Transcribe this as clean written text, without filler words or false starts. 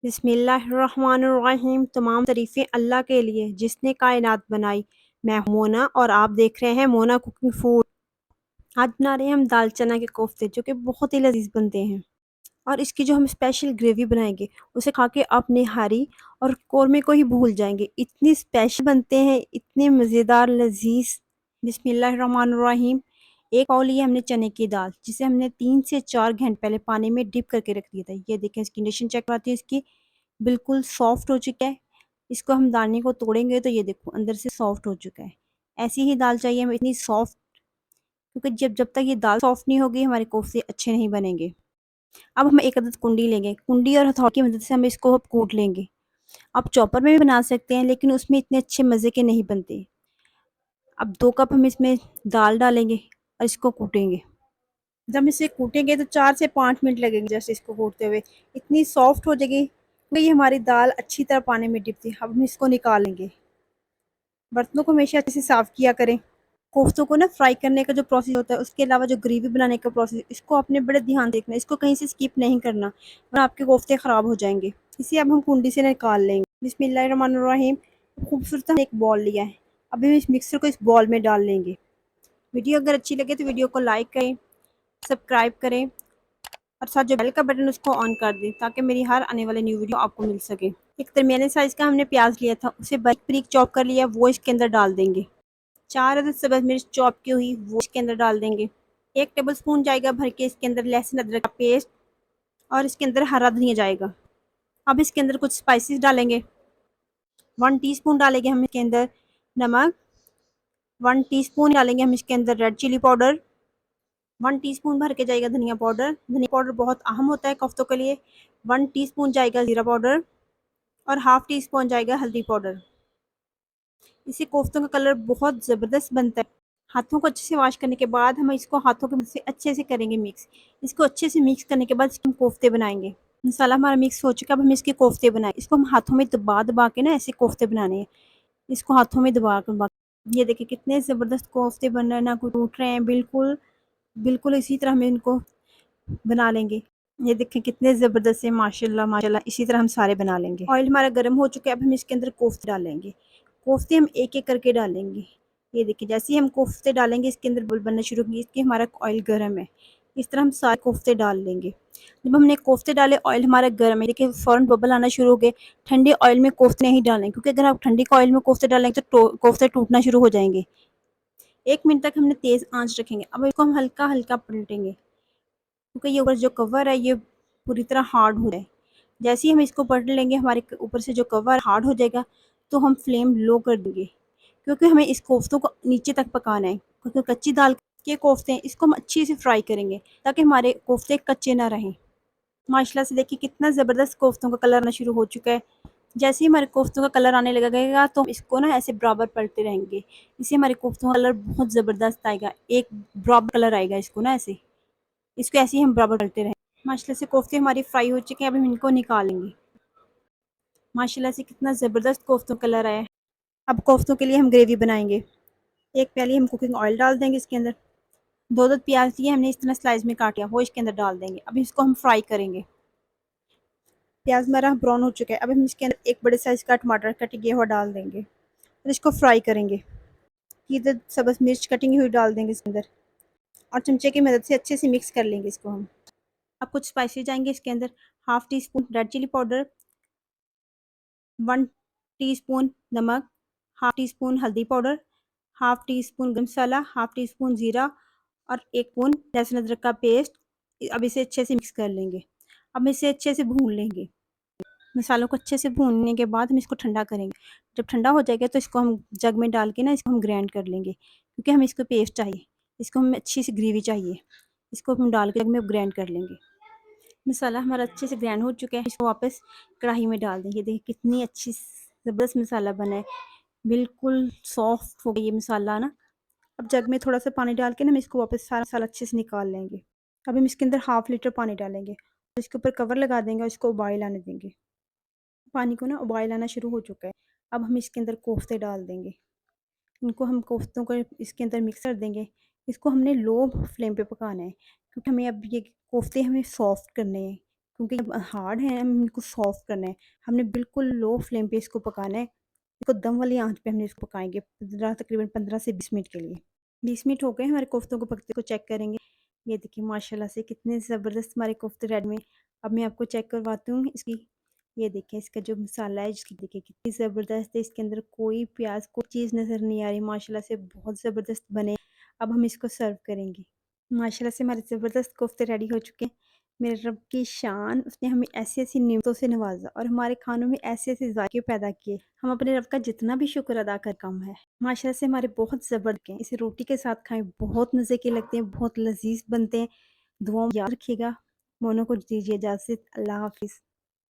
बिस्मिल्लाहिर्रहमानिर्रहीम। तमाम तारीफ़ें अल्लाह के लिए जिसने कायनात बनाई। मैं हूं मोना और आप देख रहे हैं मोना कुकिंग फूड। आज बना रहे हैं हम दाल चना के कोफ्ते जो कि बहुत ही लजीज बनते हैं। और इसकी जो हम स्पेशल ग्रेवी बनाएंगे उसे खा के आप निहारी और कौरमे को ही भूल जाएंगे। इतनी स्पेशल बनते हैं, इतने मज़ेदार लजीज। बिस्मिल्लाहिर्रहमानिर्रहीम। एक पाव लिए हमने चने की दाल जिसे हमने 3 से 4 घंटे पहले पानी में डिप करके रख दिया था। ये देखें, इसकी कंडीशन चेक कराती है इसकी। बिल्कुल सॉफ्ट हो चुका है। इसको हम दाने को तोड़ेंगे तो ये देखो अंदर से सॉफ्ट हो चुका है। ऐसी ही दाल चाहिए हमें, इतनी सॉफ्ट, क्योंकि जब जब तक ये दाल सॉफ्ट नहीं होगी हमारे कोफ्ते अच्छे नहीं बनेंगे। अब हम एक अदद कुंडी लेंगे, कुंडी और हथौड़ी की मदद से हम इसको अब कूट लेंगे। आप चॉपर में भी बना सकते हैं लेकिन उसमें इतने अच्छे मज़े के नहीं बनते। अब 2 कप हम इसमें दाल डालेंगे और इसको कूटेंगे। जब हम इसे कूटेंगे तो 4 से 5 मिनट लगेंगे जैसे इसको कूटते हुए। इतनी सॉफ्ट हो जाएगी कि ये हमारी दाल अच्छी तरह पानी में डिप थी। अब हम इसको निकालेंगे। बर्तनों को हमेशा अच्छे से साफ़ किया करें। कोफ्तों को ना फ्राई करने का जो प्रोसेस होता है उसके अलावा जो ग्रेवी बनाने का प्रोसेस, इसको आपने बड़े ध्यान देखना है, इसको कहीं से स्किप नहीं करना वरना आपके कोफ्ते ख़राब हो जाएंगे। इसे अब हम कुंडी से निकाल लेंगे। बिस्मिल्लाहिर्रहमानिर्रहीम। खूबसूरत हम एक बॉल लिया है। अभी हम इस मिक्सर को इस बॉल में डाल लेंगे। वीडियो अगर अच्छी लगे तो वीडियो को लाइक करें, सब्सक्राइब करें और साथ जो बेल का बटन उसको ऑन कर दें ताकि मेरी हर आने वाली न्यू वीडियो आपको मिल सके। एक दरमियाने साइज़ का हमने प्याज लिया था, उसे बारीक बारीक चॉप कर लिया, वो इसके अंदर डाल देंगे। 4 अदद सब्ज़ मिर्च चॉप की हुई वो इसके अंदर डाल देंगे। 1 टेबलस्पून जाएगा भर के इसके अंदर लहसुन अदरक का पेस्ट और इसके अंदर हरा धनिया जाएगा। अब इसके अंदर कुछ स्पाइसेस डालेंगे। 1 टीस्पून डालेंगे हम इसके अंदर नमक। 1 टीस्पून डालेंगे हम इसके अंदर रेड चिली पाउडर। 1 टीस्पून भर के जाएगा धनिया पाउडर। धनिया पाउडर बहुत अहम होता है कोफ्तों के लिए। 1 टीस्पून जाएगा ज़ीरा पाउडर और हाफ टी स्पून जाएगा हल्दी पाउडर। इससे कोफ्तों का कलर बहुत ज़बरदस्त बनता है। हाथों को अच्छे से वॉश करने के बाद हम इसको हाथों की मदद से अच्छे से करेंगे मिक्स। इसको अच्छे से मिक्स करने के बाद इसके हम कोफ्ते बनाएंगे। मसाला हमारा मिक्स हो चुका है, अब हम इसके कोफ्ते बनाएं। इसको हम हाथों में दबा दबा के ना ऐसे कोफ्ते बनाने हैं। इसको हाथों में दबा दबा, ये देखिए कितने ज़बरदस्त कोफ्ते बन रहे हैं, ना कोई टूट रहे हैं। बिल्कुल बिल्कुल इसी तरह हम इनको बना लेंगे। ये देखें कितने ज़बरदस्त है, माशाल्लाह माशाल्लाह। इसी तरह हम सारे बना लेंगे। ऑयल हमारा गर्म हो चुका है, अब हम इसके अंदर कोफ्ते डालेंगे। कोफ्ते हम एक एक करके डालेंगे। ये देखिए जैसे ही हम कोफ्ते डालेंगे इसके अंदर बबल बनना शुरू होंगे, इसके हमारा ऑयल गर्म है। इस तरह हम सारे कोफ्ते डाल लेंगे। जब हमने कोफ्ते डाले ऑयल हमारा गर्म है, देखिए फ़ौरन बबल आना शुरू हो गए। ठंडे ऑयल में कोफ्ते नहीं डालें क्योंकि अगर आप ठंडे ऑयल में कोफ्ते डालेंगे तो कोफ्ते टूटना शुरू हो जाएंगे। 1 मिनट तक हमने तेज़ आंच रखेंगे। अब इसको हम हल्का हल्का पलटेंगे क्योंकि ये ऊपर जो कवर है ये पूरी तरह हार्ड हो जाए। जैसे ही हम इसको पलट लेंगे हमारे ऊपर से जो कवर हार्ड हो जाएगा तो हम फ्लेम लो कर देंगे क्योंकि हमें इस कोफ्तों को नीचे तक पकाना है। क्योंकि कच्ची दाल के कोफ्ते हैं, इसको हम अच्छे से फ्राई करेंगे ताकि हमारे कोफ्ते कच्चे ना रहें। माशाल्लाह से देखिए कितना ज़बरदस्त कोफ्तों का कलर आना शुरू हो चुका है। जैसे ही हमारे कोफ्तों का कलर आने लगेगा तो हम इसको ना ऐसे बराबर पलटते रहेंगे। इससे हमारे कोफ्तों का कलर बहुत ज़बरदस्त आएगा, एक बराबर कलर आएगा इसको ना ऐसे। इसको ऐसे ही हम बराबर करते रहें। माशाल्लाह से कोफ्ते हमारे फ्राई हो चुके हैं, अब हम इनको निकालेंगे। माशाल्लाह से कितना ज़बरदस्त कोफ्तों का कलर आया है। अब कोफ्तों के लिए हम ग्रेवी बनाएंगे। एक प्याली हम कुकिंग ऑयल डाल देंगे इसके अंदर। 2 प्याज लिए हमने इस तरह स्लाइस में काटा, वो इसके अंदर डाल देंगे। अब इसको हम फ्राई करेंगे। प्याज हमारा ब्राउन हो चुका है, अब हम इसके अंदर एक बड़े साइज़ का टमाटर कट किया हुआ डाल देंगे और इसको फ्राई करेंगे। इधर सब्ज़ मिर्च कटिंग हुई डाल देंगे इसके अंदर और चमचे की मदद से अच्छे से मिक्स कर लेंगे इसको हम। अब कुछ स्पाइसेस जाएंगे इसके अंदर। Half teaspoon red chilli powder, 1 teaspoon नमक, हाफ टी स्पून हल्दी powder, half teaspoon garam masala, half tea spoon ज़ीरा और 1 स्पून लहसुन अदरक का पेस्ट। अब इसे अच्छे से मिक्स कर लेंगे। अब इसे अच्छे से भून लेंगे। मसालों को अच्छे से भूनने के बाद हम इसको ठंडा करेंगे। जब ठंडा हो जाएगा तो इसको हम जग में डाल के ना इसको हम ग्राइंड कर लेंगे क्योंकि हमें इसको पेस्ट चाहिए। इसको हमें अच्छी सी ग्रेवी चाहिए। इसको हम डाल के जग में ग्राइंड कर लेंगे। मसाला हमारा अच्छे से ग्राइंड हो चुका है, इसको वापस कढ़ाई में डाल देंगे। देखिए कितनी अच्छी ज़बरदस्त मसाला बना है, बिल्कुल सॉफ्ट हो गया ये मसाला ना। अब जग में थोड़ा सा पानी डाल के ना हम इसको वापस सारा मसाला अच्छे से निकाल लेंगे। अब हम इसके अंदर हाफ लीटर पानी डालेंगे और इसके ऊपर कवर लगा देंगे और इसको उबाल आने देंगे। पानी को ना उबाल आना शुरू हो चुका है। अब हम इसके अंदर कोफ्ते डाल देंगे। इनको हम कोफ्तों को इसके अंदर मिक्स कर देंगे। इसको हमने लो फ्लेम पे पकाना है क्योंकि हमें अब ये कोफ्ते हमें सॉफ्ट करने हैं। क्योंकि जब हार्ड हैं, हमें इनको सॉफ्ट करना है। हमने बिल्कुल लो फ्लेम पे इसको पकाना है। इसको दम वाली आँच पे हमने इसको पकाएँगे तकरीबन 15 से 20 मिनट के लिए। 20 मिनट हो गए हमारे कोफ्तों को पकते को चेक करेंगे। ये देखिए माशाल्लाह से कितने ज़बरदस्त हमारे कोफ्ते रेडी में। अब मैं आपको चेक करवाती हूँ इसकी। ये देखिए इसका जो मसाला है जिसकी देखिए कितनी ज़बरदस्त है, इसके अंदर कोई प्याज़ कोई चीज़ नज़र नहीं आ रही, माशाल्लाह से बहुत ज़बरदस्त बने। अब हम इसको सर्व करेंगे। माशाल्लाह से हमारे ज़बरदस्त कोफ्ते रेडी हो चुके हैं। मेरे रब की शान, उसने हमें ऐसी-ऐसी नेमतों से नवाज़ा और हमारे खानों में ऐसे-ऐसे ज़ायके पैदा किए। हम अपने रब का जितना भी शुक्र अदा कर कम है। माशाल्लाह से हमारे बहुत ज़बरदस्त हैं। इसे रोटी के साथ खाएँ, बहुत मज़े के लगते हैं, बहुत लज़ीज़ बनते हैं। दुआओं में याद रखिएगा। मोनो को दीजिए इजाज़त। अल्लाह हाफ़िज़।